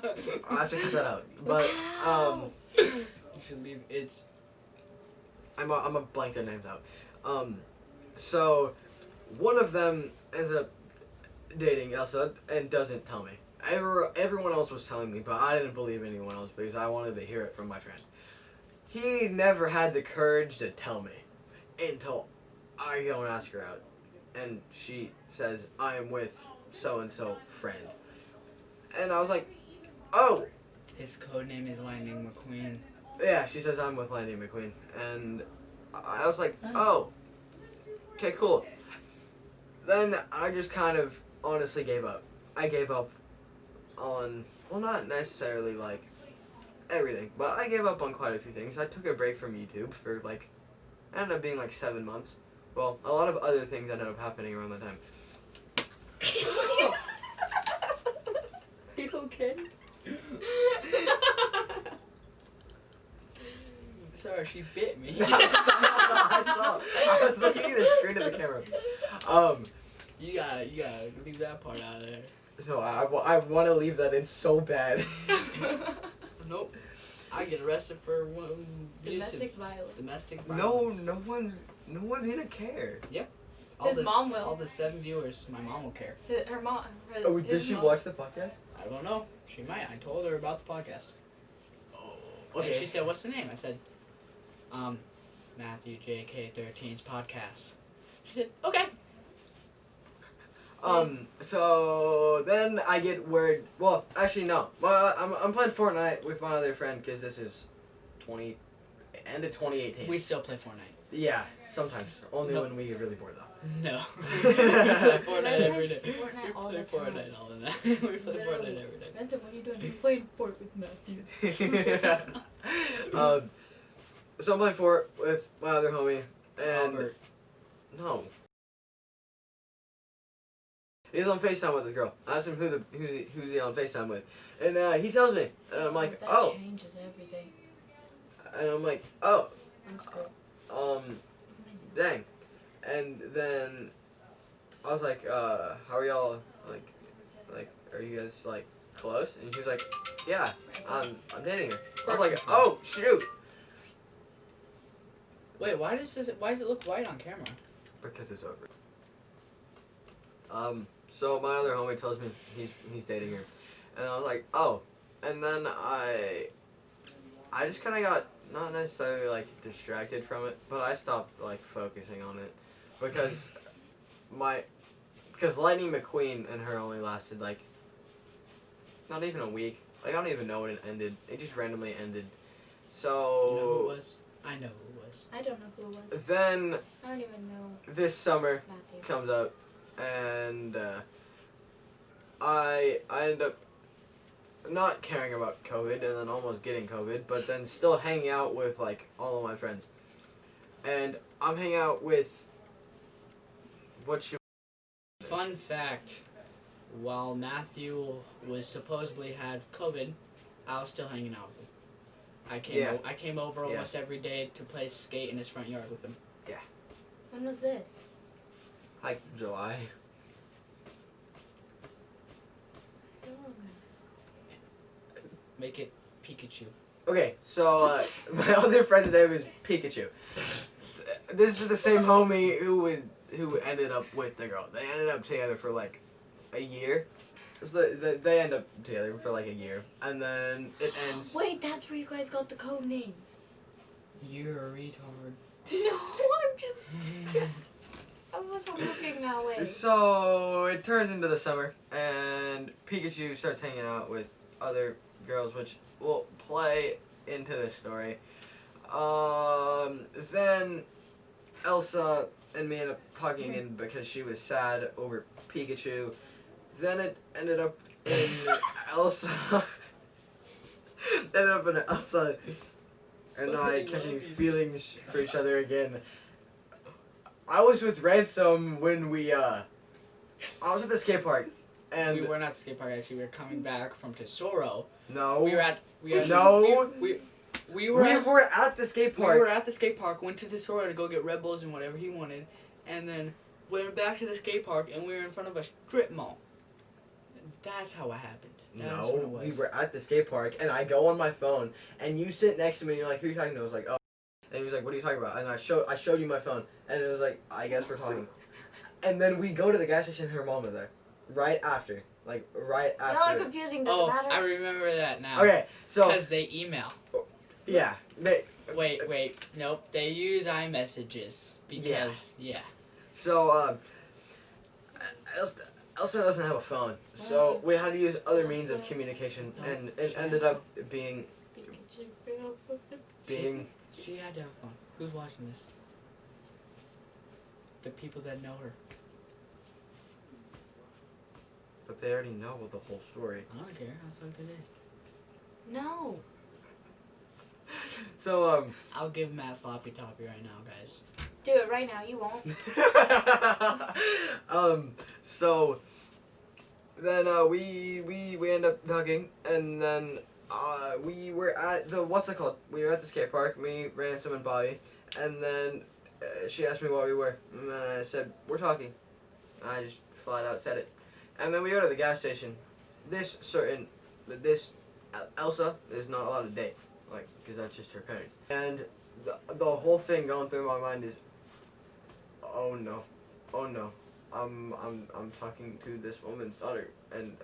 have to cut that out. But You should leave it's. I'm a blank their names out. So one of them ends up dating Elsa and doesn't tell me. Everyone else was telling me, but I didn't believe anyone else because I wanted to hear it from my friend. He never had the courage to tell me until I go and ask her out, and she says I am with so and so friend, and I was like, oh. His code name is Lightning McQueen. Yeah, she says I'm with Lightning McQueen, and I was like, oh, okay, cool. Then I just kind of honestly gave up. I gave up on, well, not necessarily like everything, but I gave up on quite a few things. I took a break from YouTube for like, it ended up being like 7 months. Well, a lot of other things ended up happening around that time. You okay? Sorry, she bit me. I was looking at the screen of the camera. You gotta leave that part out of there. So I want to leave that in so bad. Nope. I get arrested for Domestic violence. Domestic violence. No one's gonna care. His mom will. All the 7 viewers, my mom will care. Her mom. Oh, does she watch the podcast? I don't know. She might. I told her about the podcast. Oh, And okay. she said, "What's the name?" I said, Matthew JK13's podcast. She said, "Okay." So then I get word. Well, actually no. Well, I'm playing Fortnite with my other friend because this is end of 2018. We still play Fortnite. Yeah, sometimes. Only No. when we get really bored though. No. We play Fortnite Let's every play day. Fortnite We all play the time. Fortnite all the time. We play Literally. Fortnite every day. Vincent, what are you doing? I'm playing Fort with Matthew. So I'm playing Fort with my other homie, and Albert. no. He's on FaceTime with this girl. I asked him who's he on FaceTime with, and he tells me, and I'm like, that oh, changes everything. and I'm like, oh, That's cool. dang, and then I was like, how are y'all like, are you guys like close? And she was like, yeah, I'm dating her. I was like, oh shoot. Wait, why does it look white on camera? Because it's over. So my other homie tells me he's dating her, and I was like, oh, and then I just kind of got not necessarily like distracted from it, but I stopped like focusing on it because Lightning McQueen and her only lasted like not even a week. Like I don't even know when it ended. It just randomly ended. So You know who it was? I know who it was. I don't know who it was. then I don't even know this summer Matthew. comes out, and I end up not caring about COVID and then almost getting COVID, but then still hanging out with like all of my friends, and I'm hanging out with Fun fact: while Matthew was supposedly had COVID, I was still hanging out with him. I came over almost every day to play skate in his front yard with him. When was this? like July. I don't remember. Make it Pikachu. Okay, so my other friend's name is Pikachu. This is the same homie who ended up with the girl. They ended up together for like a year. So they end up together for like a year, and then it ends. Wait, that's where you guys got the code names. You're a retard. No, I'm just. I wasn't looking that way. So it turns into the summer, and Pikachu starts hanging out with other girls, which will play into this story. Then Elsa and me ended up talking again because she was sad over Pikachu. Then it ended up in Elsa. Ended up in Elsa and I catching feelings for each other again. I was with Ransom when I was at the skate park, and We weren't at the skate park actually. We were coming back from Tesoro. no, We were at no. we were at the skate we park. were at the skate park. Went to Tesoro to go get Red Bulls and whatever he wanted, and then went back to the skate park and we were in front of a strip mall. That's how it happened. That's what it No, was. we were at the skate park, and I go on my phone, and you sit next to me, and you're like, "Who are you talking to?" I was like, "Oh," and he was like, "What are you talking about?" And I showed you my phone, and it was like, "I guess we're talking." And then we go to the gas station, and her mom was there, right after. Y'all are confusing, doesn't Oh, matter. I remember that now. Okay, so Because they email. yeah, Wait, nope. They use iMessages because so Elsa doesn't have a phone, so we had to use other means of communication, and it ended up being She had to have fun. Who's watching this? The people that know her. but they already know the whole story. I don't care. I'll talk to them. No. So I'll give Matt sloppy toppy right now, guys. Do it right now. You won't. So then we end up talking, and then we were at the we were at the skate park, me, Ransom, and Bobby, and then she asked me what we were, and then I said we're talking. I just flat out said it, and then we go to the gas station. This Elsa is not allowed to date, like, because that's just her parents, and the whole thing going through my mind is, oh no, I'm talking to this woman's daughter, and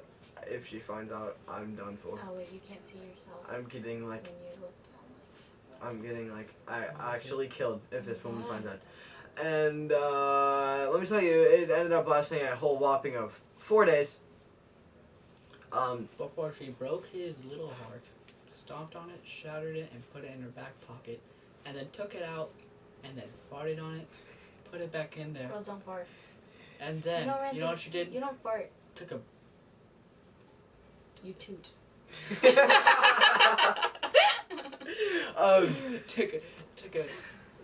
if she finds out, I'm done for. Oh wait, you can't see yourself I'm getting like, when you look down. I'm getting like, I actually killed if this woman finds out. And let me tell you, it ended up lasting a whole whopping of 4 days. Before she broke his little heart, stomped on it, shattered it, and put it in her back pocket, and then took it out, and then farted on it, put it back in there, Girls don't fart. and then, you know what she did? You don't fart. Took a You toot. took a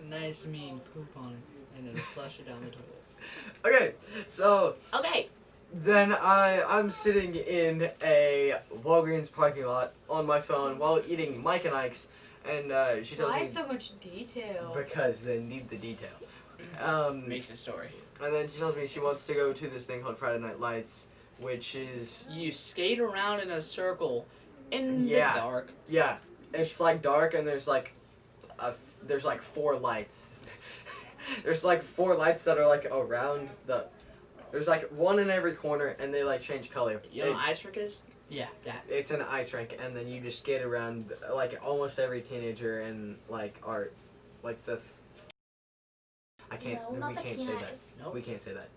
nice mean poop on it, and then flushed it down the toilet. Okay, so Okay. then I'm sitting in a Walgreens parking lot on my phone while eating Mike and Ike's, and she tells Why me so much detail? because they need the detail. Makes a story. And then she tells me she wants to go to this thing called Friday Night Lights, which is You skate around in a circle in Yeah. the dark. yeah, it's like dark and there's like there's like 4 lights. There's like 4 lights that are like around the. There's like one in every corner, and they like change color. You know what ice rink is? Yeah, that. It's an ice rink, and then you just skate around like almost every teenager in like art, like the. I can't. No, not we the can't say that. peanuts. Nope. We can't say that.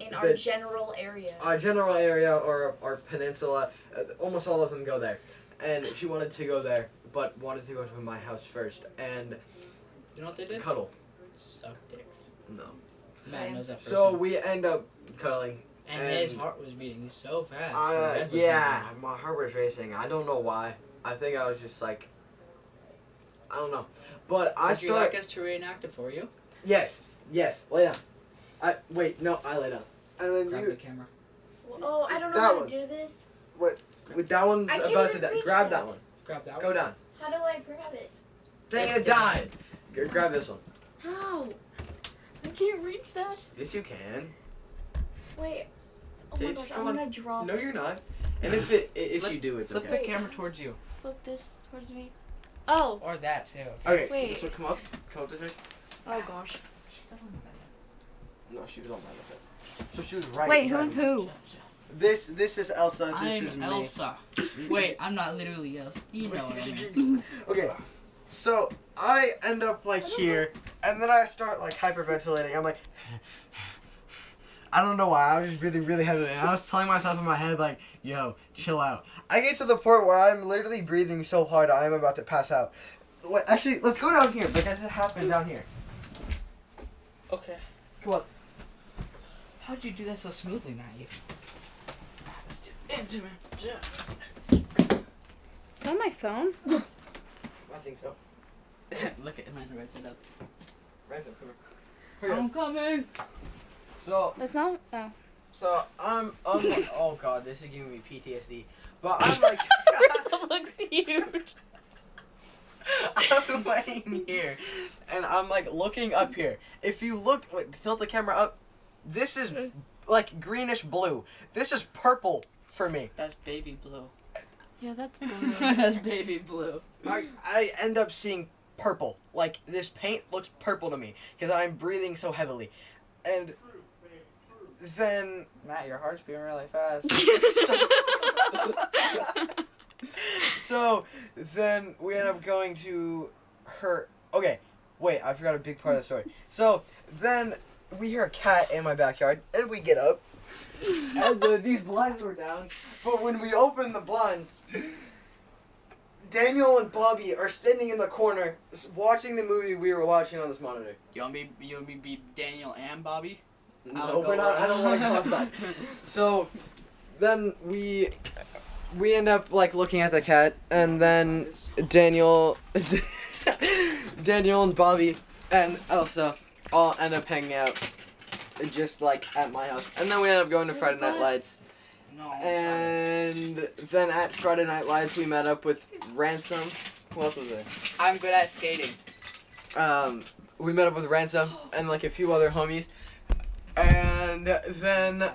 In our general area. Our general area or our peninsula, almost all of them go there, and she wanted to go there, but wanted to go to my house first and. You know what they did? Cuddle. Suck dicks. No. Matt knows that person. So we end up cuddling. and his heart was beating so fast. Yeah, my heart was racing. I don't know why. I think I was just like, I don't know. But Would you like us to reenact it for you? Yes. Lay down. I lay down. And then Grab the camera. Oh, I don't know that how one. to do this. With that one's I can't about to even die. reach Grab that. that one. Grab that Go one. down. How do I grab it? Dang It's it, died. Grab this one. How? I can't reach that. Yes, you can. Wait. Oh Dude, my just gosh, go I'm on. gonna drop. No, you're not. And if you do, it's Flip okay. the camera towards you. Flip this towards me. Oh. Or that too. Okay. Wait. So come up this way. Oh gosh. No, she was on my left. So she was right. Wait, behind who's me. who? This is Elsa. This I'm is me. Elsa. Wait, I'm not literally Elsa. You know what I mean. Okay, so I end up like here, and then I start like hyperventilating. I'm like, I don't know why. I was just breathing really heavily, and I was telling myself in my head like, "Yo, chill out." I get to the point where I'm literally breathing so hard I am about to pass out. Wait, actually, let's go down here because it happened down here. Okay. Come on. How'd you do that so smoothly, Matthew? Let's do intimate. Is that my phone? I think so. Look at mine right it up. Ransom, come here. I'm coming. So, That's not. Oh. so I'm oh god, this is giving me PTSD. But I'm like, Ransom looks huge. I'm laying here, and I'm like looking up here. If you look, tilt the camera up. This is like greenish blue. This is purple for me. That's baby blue. Yeah, that's blue. That's baby blue. I end up seeing purple. Like this paint looks purple to me because I'm breathing so heavily, and then Matt, your heart's beating really fast. so then we end up going to her. Okay, wait, I forgot a big part of the story. So then we hear a cat in my backyard, and we get up, and these blinds were down. But when we open the blinds, Daniel and Bobby are standing in the corner watching the movie we were watching on this monitor. You want me to be Daniel and Bobby? No, we're not. I don't want to go outside. So then we end up like looking at the cat, and then Daniel and Bobby and Elsa all end up hanging out, just like at my house, and then we end up going to Friday Night Lights. No. And then at Friday Night Lights we met up with Ransom. Who else was there? I'm good at skating. We met up with Ransom and like a few other homies. And then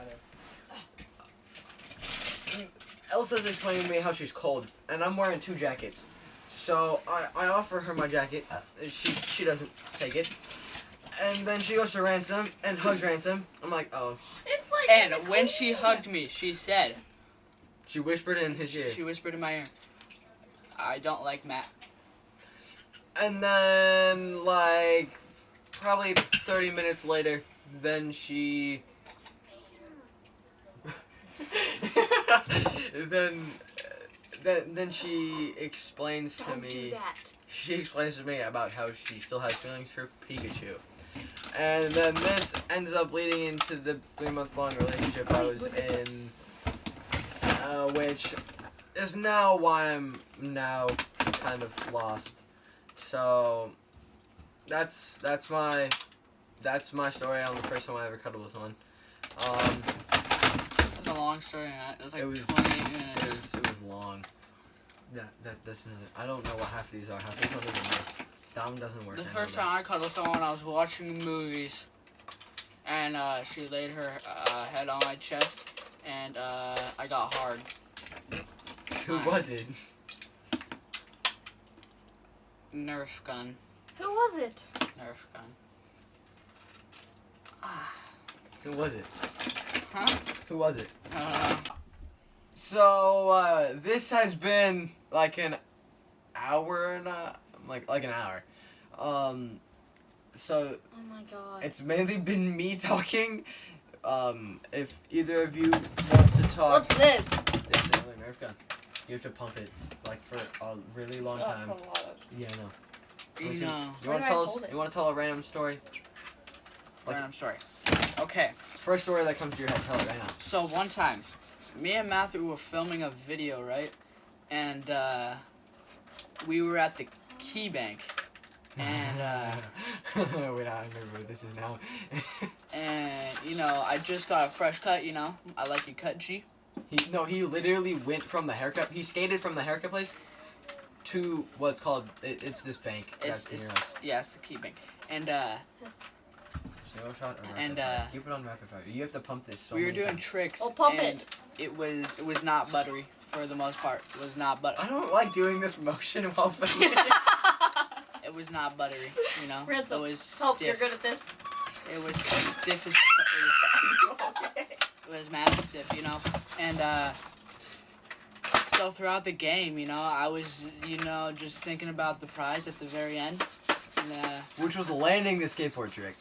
Elsa's explaining to me how she's cold, and I'm wearing 2 jackets. So I offer her my jacket. She doesn't take it. And then she goes to Ransom and hugs Ransom. I'm like, oh. It's like. And when she hugged me, she said, She whispered in his ear. she whispered in my ear, I don't like Matt. And then, like, probably 30 minutes later, then she... then she explains to Don't me... do that. She explains to me about how she still has feelings for Pikachu. And then this ends up leading into the 3-month-long relationship I was in, which is now why I'm now kind of lost. So that's my story on the first time I ever cuddled with someone. It's a long story, Matt. It was like It was- 28 minutes. It was long. That's another. I don't know what half of these are. Half of these don't even work. That one doesn't work. The I know first that. time I cuddled someone, I was watching movies, and she laid her head on my chest, and I got hard. Who was it? Nerf gun. Who was it? Nerf gun. Who was it? Huh? Who was it? I don't know. So this has been like an hour and like an hour. So Oh my god. it's mainly been me talking. If either of you want to talk, What's this? it's another Nerf gun. You have to pump it like for a really long That's time. a lot of. Yeah, I know. You Listen, know. You Where want do to I tell us? hold it? You want to tell a random story? Like- Random story. Okay. First story that comes to your head. Tell it right now. So one time, me and Matthew were filming a video, right? And we were at the key bank. And wait, I remember what this is now. and you know, I just got a fresh cut, you know. I like your cut, G. He literally went from the haircut. He skated from the haircut place to what's called. It's this bank. It's that's near us. yeah, it's the key bank. And What's this? Single shot or rapid And, fire? Keep it on rapid fire. You have to pump this. So we were many doing times. tricks. Oh, pump and it. It was not buttery for the most part. It was not buttery. I don't like doing this motion while filming. It was not buttery, you know. Ransom, it was help, you're stiff. good at this. It was stiff as it was mad stiff, you know. And so throughout the game, you know, I was, you know, just thinking about the prize at the very end. And Which was landing the skateboard trick.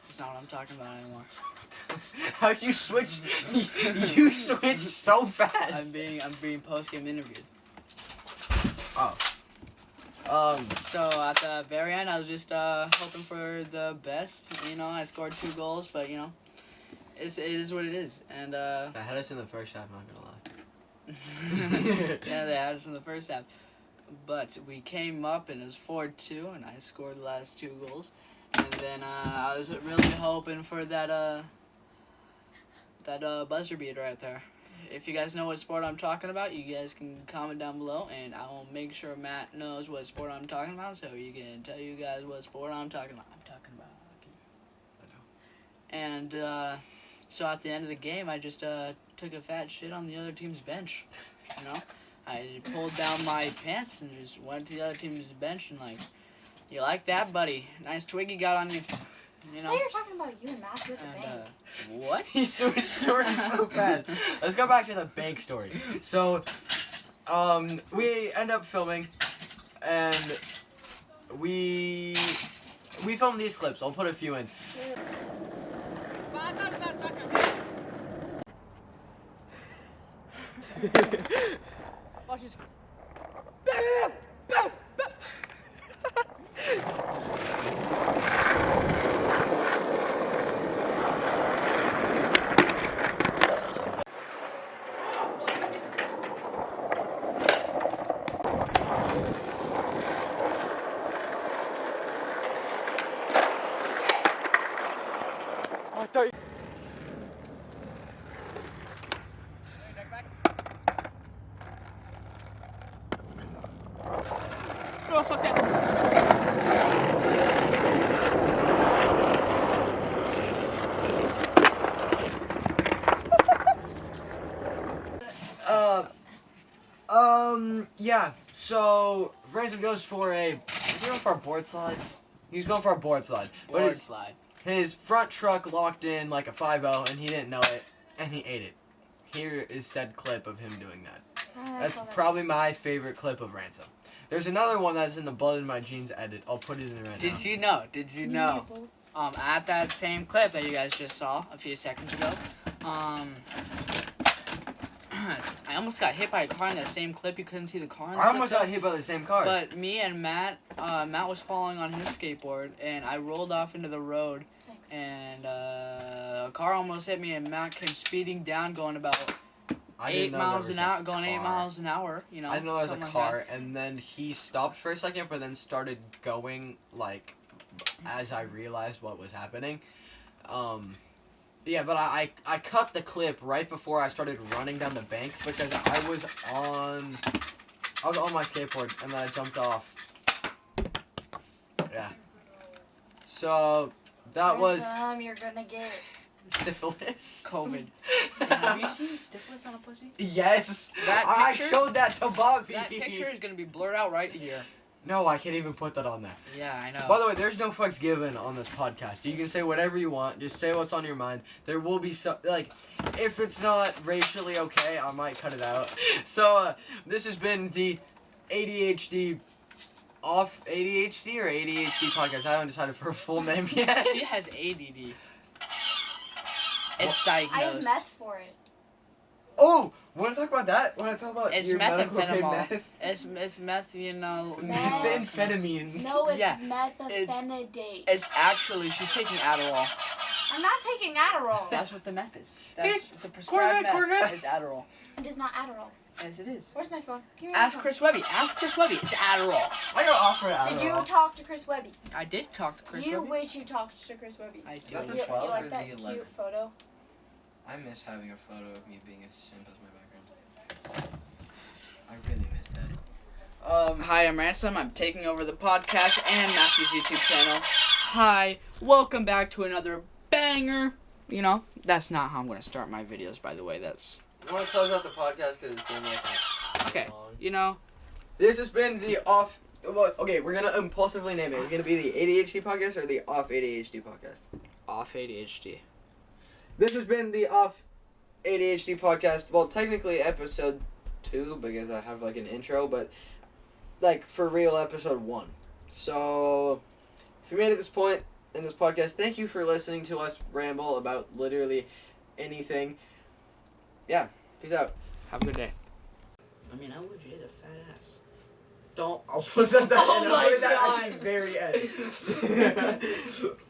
it's not what I'm talking about anymore. How'd you switch? You switched so fast. I'm being post game interviewed. Oh. So at the very end, I was just hoping for the best. You know, I scored 2 goals, but you know, it is what it is. And That had us in the first half. Not gonna lie. yeah, they had us in the first half, but we came up and it was 4-2, and I scored the last 2 goals. And then I was really hoping for that buzzer beater right there. If you guys know what sport I'm talking about, you guys can comment down below, and I will make sure Matt knows what sport I'm talking about, so he can tell you guys what sport I'm talking about. I'm talking about hockey. And so at the end of the game, I just took a fat shit on the other team's bench. You know, I pulled down my pants and just went to the other team's bench and like, you like that, buddy? Nice twig you got on you. You I know. thought you were talking about you and Matthew at the bank. What? He switched stories so fast. Let's go back to the bank story. So, we end up filming, and we filmed these clips. I'll put a few in. Watch this. Oh, fuck that. Yeah. So Ransom goes for a board slide. He's going for a board slide, but Board slide. his front truck locked in like a 5-0, and he didn't know it, and he ate it. Here is said clip of him doing that. That's probably my favorite clip of Ransom. There's another one that's in the Blood in My Jeans edit. I'll put it in right now. Did you know, at that same clip that you guys just saw a few seconds ago, I almost got hit by a car in that same clip. You couldn't see the car in the I almost clip, got hit by the same car. But me and Matt was falling on his skateboard, and I rolled off into the road, Thanks. and a car almost hit me, and Matt came speeding down, going about I 8 didn't know there miles was an a hour, going 8 car. miles an hour, you know. I didn't know there was a something like car, and then he stopped for a second, but then started going, like, as I realized what was happening. Yeah, but I cut the clip right before I started running down the bank because I was on my skateboard, and then I jumped off. Yeah. So, that was You're gonna get syphilis. COVID. Have you seen syphilis on a pussy? Yes! That I picture- showed that to Bobby! That picture is gonna be blurred out right here. No, I can't even put that on there. Yeah, I know. By the way, there's no fucks given on this podcast. You can say whatever you want. Just say what's on your mind. There will be some, like, if it's not racially okay, I might cut it out. So, this has been the ADHD or ADHD podcast. I haven't decided for a full name yet. She has ADD. It's I have diagnosed. meth for it. Oh, want to talk about that? Want to talk about It's your medical grade methamphetamine. meth? It's meth, you know. Methamphetamine. No, it's Yeah, methaphenidate. It's actually, she's taking Adderall. I'm not taking Adderall. That's what the meth is. That's Hey, the prescribed Corvette. meth is Adderall. It is not Adderall. Yes, it is. Where's my phone? Give me my Ask phone. Chris Webby. Ask Chris Webby. It's Adderall. I got offered Adderall. Did you talk to Chris Webby? I did talk to Chris you Webby. wish you talked to Chris Webby. I Is do. that the You 12 like or that the 11? cute photo? I miss having a photo of me being a simp as my background. I really miss that. Hi, I'm Ransom. I'm taking over the podcast and Matthew's YouTube channel. Hi, welcome back to another banger. You know, that's not how I'm going to start my videos, by the way. That's... I want to close out the podcast because it's been like Okay, long. you know, This has been the off. Well, okay, we're gonna impulsively name it. It's gonna be the ADHD podcast or the off ADHD podcast. off ADHD. This has been the off ADHD podcast. Well, technically episode 2 because I have like an intro, but like for real episode 1. So if you made it this point in this podcast, thank you for listening to us ramble about literally anything. Yeah, peace out. Have a good day. I mean, I would you hit a fat ass. Don't. I'll put that Oh I'll my put that at God. the very end.